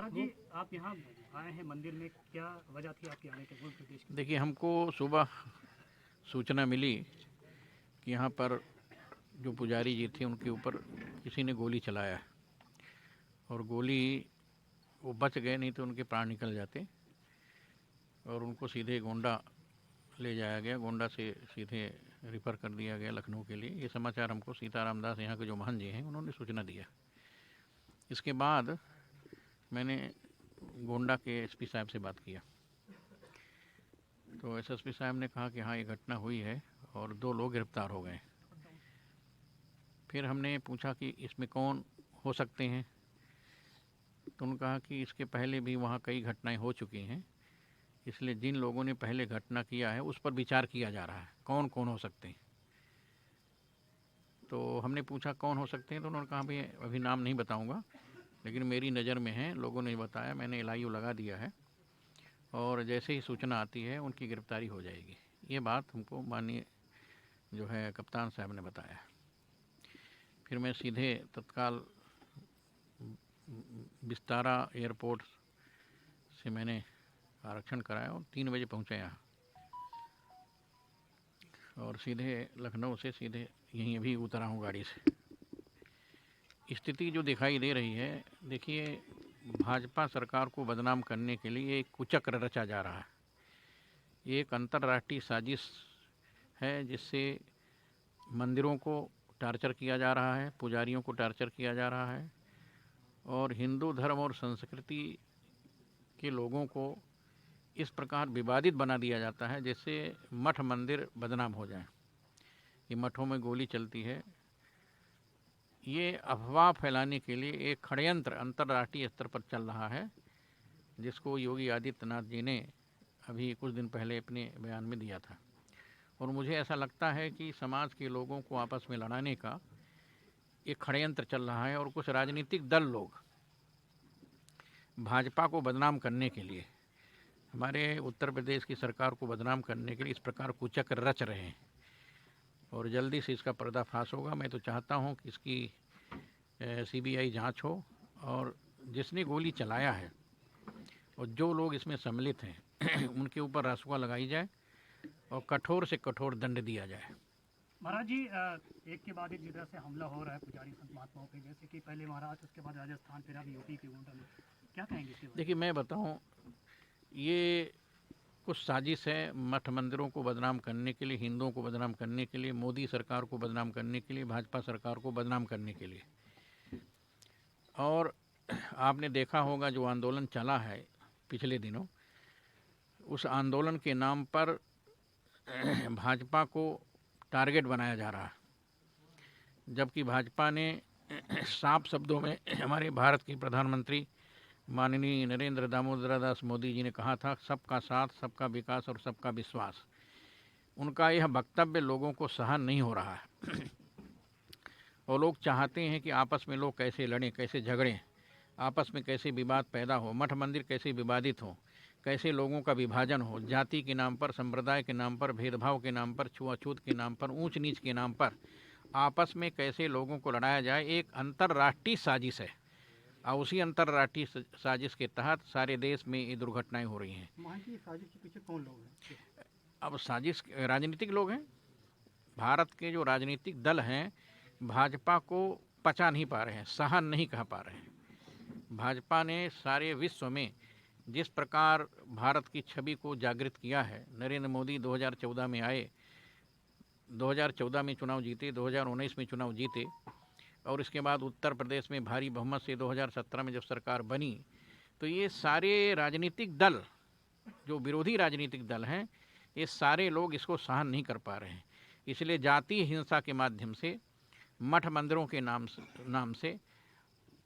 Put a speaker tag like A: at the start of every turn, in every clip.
A: महाराज जी, आप यहाँ आए हैं मंदिर में, क्या वजह थी आपके आने के, मूल प्रदेश की?
B: देखिए, हमको सुबह सूचना मिली कि यहाँ पर जो पुजारी जी थे उनके ऊपर किसी ने गोली चलाया और गोली वो बच गए, नहीं तो उनके प्राण निकल जाते। और उनको सीधे गोंडा ले जाया गया, गोंडा से सीधे रिफ़र कर दिया गया लखनऊ के लिए। ये समाचार हमको सीताराम दास यहाँ के जो महंत जी हैं उन्होंने सूचना दिया। इसके बाद मैंने गोंडा के एसपी साहब से बात किया, तो एसएसपी साहब ने कहा कि हाँ, ये घटना हुई है और 2 लोग गिरफ्तार हो गए। फिर हमने पूछा कि इसमें कौन हो सकते हैं, तो उन्होंने कहा कि इसके पहले भी वहाँ कई घटनाएं हो चुकी हैं, इसलिए जिन लोगों ने पहले घटना किया है उस पर विचार किया जा रहा है कौन कौन हो सकते हैं। तो हमने पूछा कौन हो सकते हैं, तो उन्होंने कहा भाई अभी नाम नहीं बताऊंगा, लेकिन मेरी नज़र में है, लोगों ने बताया, मैंने एलआईयू लगा दिया है और जैसे ही सूचना आती है उनकी गिरफ्तारी हो जाएगी। ये बात हमको माननीय जो है कप्तान साहब ने बताया। फिर मैं सीधे तत्काल बिस्तारा एयरपोर्ट से मैंने आरक्षण कराया और 3 बजे पहुंचा यहाँ, और सीधे लखनऊ से सीधे यहीं अभी उतरा हूँ गाड़ी से। स्थिति जो दिखाई दे रही है, देखिए, भाजपा सरकार को बदनाम करने के लिए एक कुचक्र रचा जा रहा है। ये एक अंतर्राष्ट्रीय साजिश है जिससे मंदिरों को टार्चर किया जा रहा है, पुजारियों को टार्चर किया जा रहा है और हिंदू धर्म और संस्कृति के लोगों को इस प्रकार विवादित बना दिया जाता है जिससे मठ मंदिर बदनाम हो जाए। ये मठों में गोली चलती है, ये अफवाह फैलाने के लिए एक षड्यंत्र अंतर्राष्ट्रीय स्तर पर चल रहा है, जिसको योगी आदित्यनाथ जी ने अभी कुछ दिन पहले अपने बयान में दिया था। और मुझे ऐसा लगता है कि समाज के लोगों को आपस में लड़ाने का एक षड्यंत्र चल रहा है और कुछ राजनीतिक दल लोग भाजपा को बदनाम करने के लिए, हमारे उत्तर प्रदेश की सरकार को बदनाम करने के लिए इस प्रकार कुचक्र रच रहे हैं और जल्दी से इसका पर्दाफाश होगा। मैं तो चाहता हूं कि इसकी सीबीआई जांच हो और जिसने गोली चलाया है और जो लोग इसमें सम्मिलित हैं उनके ऊपर रासुका लगाई जाए और कठोर से कठोर दंड दिया जाए।
A: महाराज जी, एक के बाद एक जिस तरह से हमला हो रहा है पुजारी संत महात्माओं पे, जैसे कि पहले महाराष्ट्र, उसके बाद राजस्थान, फिर अब यूपी के गोंडा में, क्या कहेंगे इसके बारे
B: देखिए, मैं बताऊं, ये कुछ साजिश है मठ मंदिरों को बदनाम करने के लिए, हिंदुओं को बदनाम करने के लिए, मोदी सरकार को बदनाम करने के लिए, भाजपा सरकार को बदनाम करने के लिए। और आपने देखा होगा जो आंदोलन चला है पिछले दिनों, उस आंदोलन के नाम पर भाजपा को टारगेट बनाया जा रहा है, जबकि भाजपा ने साफ शब्दों में हमारे भारत के प्रधानमंत्री माननीय नरेंद्र दामोदर दास मोदी जी ने कहा था, सबका साथ, सबका विकास और सबका विश्वास। उनका यह वक्तव्य लोगों को सहन नहीं हो रहा है और लोग चाहते हैं कि आपस में लोग कैसे लड़ें, कैसे झगड़ें, आपस में कैसे विवाद पैदा हो, मठ मंदिर कैसे विवादित हो, कैसे लोगों का विभाजन हो, जाति के नाम पर, संप्रदाय के नाम पर, भेदभाव के नाम पर, छुआछूत के नाम पर, ऊंच नीच के नाम पर आपस में कैसे लोगों को लड़ाया जाए, एक अंतर्राष्ट्रीय साजिश है। और उसी अंतर्राष्ट्रीय साजिश के तहत सारे देश में ये दुर्घटनाएं हो रही हैं।
A: साजिश के पीछे कौन लोग हैं?
B: अब साजिश राजनीतिक लोग हैं, भारत के जो राजनीतिक दल हैं भाजपा को पचा नहीं पा रहे हैं, सहन नहीं कह पा रहे हैं। भाजपा ने सारे विश्व में जिस प्रकार भारत की छवि को जागृत किया है, नरेंद्र मोदी 2014 में आए, 2014 में चुनाव जीते, 2019 में चुनाव जीते और इसके बाद उत्तर प्रदेश में भारी बहुमत से 2017 में जब सरकार बनी, तो ये सारे राजनीतिक दल, जो विरोधी राजनीतिक दल हैं, ये सारे लोग इसको सहन नहीं कर पा रहे हैं। इसलिए जातीय हिंसा के माध्यम से, मठ मंदिरों के नाम से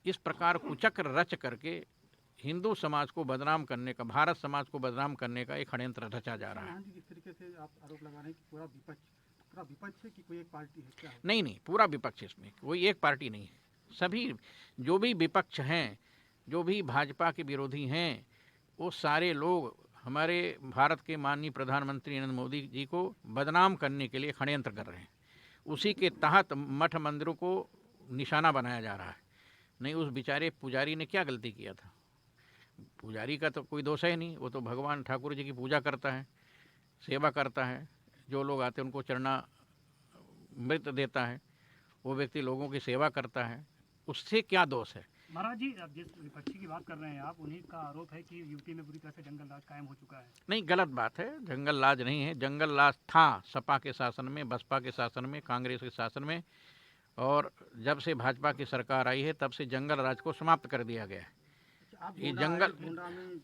B: इस प्रकार कुचक्र रच करके हिंदू समाज को बदनाम करने का, भारत समाज को बदनाम करने का एक षड्यंत्र रचा जा रहा है।
A: जिस तरीके से आप आरोप लगा रहे हैं कि पूरा विपक्ष है कि कोई एक पार्टी है, क्या है?
B: नहीं, पूरा विपक्ष, इसमें कोई एक पार्टी नहीं, सभी जो भी विपक्ष हैं, जो भी भाजपा के विरोधी हैं, वो सारे लोग हमारे भारत के माननीय प्रधानमंत्री नरेंद्र मोदी जी को बदनाम करने के लिए षड्यंत्र कर रहे हैं। उसी के तहत मठ मंदिरों को निशाना बनाया जा रहा है। नहीं, उस बेचारे पुजारी ने क्या गलती किया था? पुजारी का तो कोई दोष है नहीं, वो तो भगवान ठाकुर जी की पूजा करता है, सेवा करता है, जो लोग आते हैं उनको चरणामृत देता है, वो व्यक्ति लोगों की सेवा करता है, उससे क्या दोष है।
A: महाराज जी, अब जिस विपक्षी की बात कर रहे हैं आप, उन्हीं का आरोप है कि यूपी में बुरी तरह से जंगल राज कायम हो चुका है।
B: नहीं, गलत बात है, जंगल राज नहीं है, जंगल राज था सपा के शासन में, बसपा के शासन में, कांग्रेस के शासन में, और जब से भाजपा की सरकार आई है तब से जंगल राज को समाप्त कर दिया गया है। ये जंगल,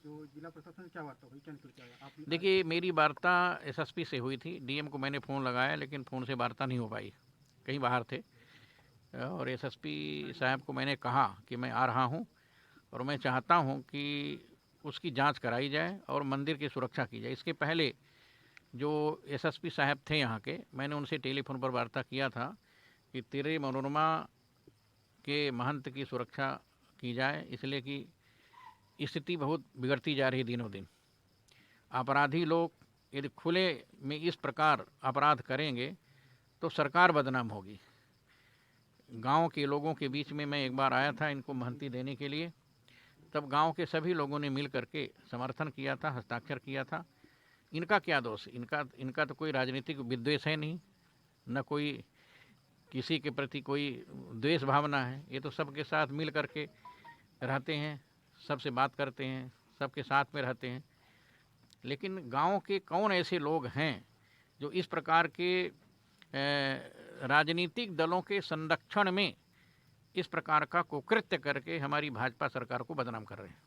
A: जो जिला प्रशासन क्या बात हुई, क्या
B: देखिए मेरी वार्ता एसएसपी से हुई थी, डीएम को मैंने फ़ोन लगाया लेकिन फ़ोन से वार्ता नहीं हो पाई, कहीं बाहर थे, और एसएसपी साहब को मैंने कहा कि मैं आ रहा हूं और मैं चाहता हूं कि उसकी जांच कराई जाए और मंदिर की सुरक्षा की जाए। इसके पहले जो एसएसपी साहब थे यहाँ के, मैंने उनसे टेलीफोन पर वार्ता किया था कि तेरे मनोरमा के महंत की सुरक्षा की जाए, इसलिए कि स्थिति बहुत बिगड़ती जा रही दिनों दिन। अपराधी लोग यदि खुले में इस प्रकार अपराध करेंगे तो सरकार बदनाम होगी। गांव के लोगों के बीच में मैं एक बार आया था इनको महंती देने के लिए, तब गांव के सभी लोगों ने मिल करके समर्थन किया था, हस्ताक्षर किया था। इनका क्या दोष, इनका तो कोई राजनीतिक विद्वेष है नहीं, न कोई किसी के प्रति कोई द्वेष भावना है, ये तो सबके साथ मिल करके रहते हैं, सबसे बात करते हैं, सबके साथ में रहते हैं। लेकिन गांव के कौन ऐसे लोग हैं जो इस प्रकार के राजनीतिक दलों के संरक्षण में इस प्रकार का कुकृत्य करके हमारी भाजपा सरकार को बदनाम कर रहे हैं।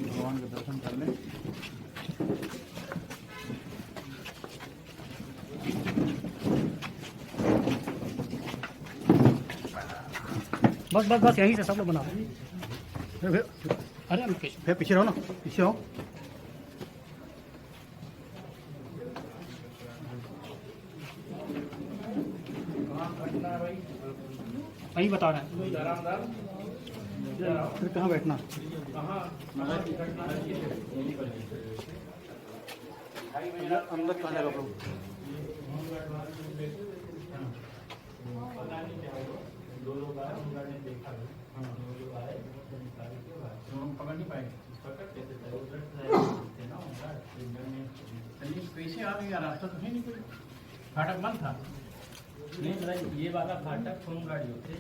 C: भगवान के दर्शन कर लें।
A: बस बस बस यहीं से सब लोग बना अरे
C: फिर पीछे रहो ना, पीछे हो।
A: वही बता रहे हैं।
C: फिर कहाँ बैठना? अंदर कहाँ जाएगा प्रभु?
B: पकड़ नहीं पाएंगे, कैसे आ गया, रास्ता तो है नहीं, कोई फाटक बंद था।
D: नहीं, ये वाला फाटक कौन गाड़ी होते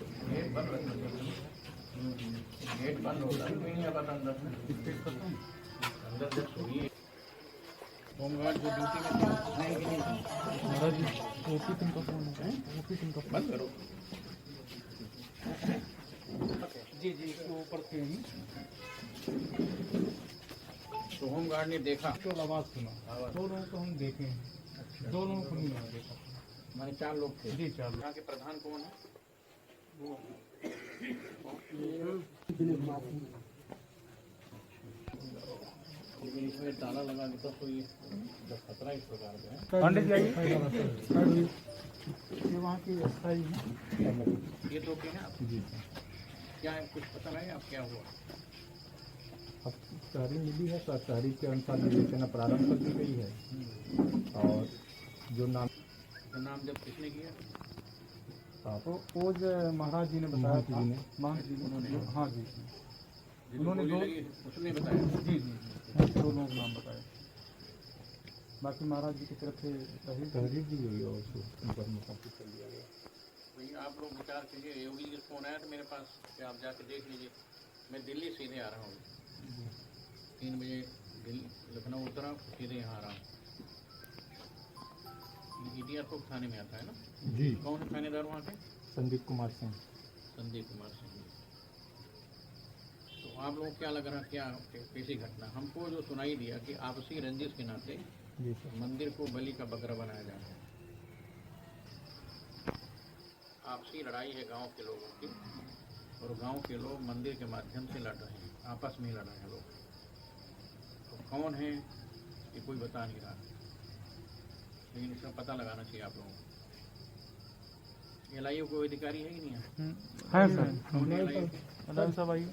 B: गेट बंद होता है, कोई नहीं आता अंदर में। अंदर जब सोइए होमगार्ड जो ड्यूटी में नहीं कि नहीं बंद करो।
C: जी जी, इसके ऊपर थे ही
B: तो होमगार्ड ने देखा
C: तो आवाज़ सुना, दो लोगों को हम देखे हैं। अच्छा, दो लोगों को नहीं मैंने देखा।
B: मैंने 4 लोग थे।
C: जी 4
B: यहाँ के प्रधान कौन है? लेकिन इसमें ताला लगा देता तो ये खतरा इस प्रकार का है।
C: पंडित जी आइए। ये वहाँ की स्थायी है।
B: ये तो क्या है आप?
C: जी
B: क्या है, कुछ पता नहीं आप क्या हुआ?
C: अब शहरी मिली है, सरकारी के अनुसार विवेचना प्रारंभ कर दी गई है। और जो नाम
B: जब किसने किया?
C: तो वो जो महाराज जी ने बताया था, महाराज जी ने, हाँ जी, उन्होंने दो,
B: उसने बताया।
C: जी जी, 2 लोगों के नाम बताए। बाकी महाराज जी की तरफ से तहरीर दी गई और उसको ऊपर मुखातिब कर दिया गया।
B: भाई आप लोग विचार कीजिए, योगी जी का फ़ोन आया तो मेरे पास कि आप जाके देख लीजिए। मैं दिल्ली सीधे आ रहा हूँ, 3 बजे दिल्ली लखनऊ उतरा, सीधे यहाँ आ रहा हूँ। ईटीआर तो थाने में आता है ना?
C: जी।
B: कौन है थानेदार वहाँ के?
C: संदीप कुमार सिंह।
B: संदीप कुमार सिंह। तो आप लोगों को क्या लग रहा, क्या कैसी घटना? हमको जो सुनाई दिया कि आपसी रंजिश के नाते
C: जी सर।
B: मंदिर को बलि का बकरा बनाया जा रहा है। आपसी लड़ाई है गांव के लोगों की, और गांव के लोग मंदिर के माध्यम से लड़ रहे हैं, आपस में लड़ रहे हैं लोग। तो कौन है ये कोई बता नहीं रहा, लेकिन इसका पता लगाना चाहिए आप लोगों को। LIU कोई अधिकारी है ही नहीं है?
C: है सर।
B: कौन है LIU के?
C: सब आई।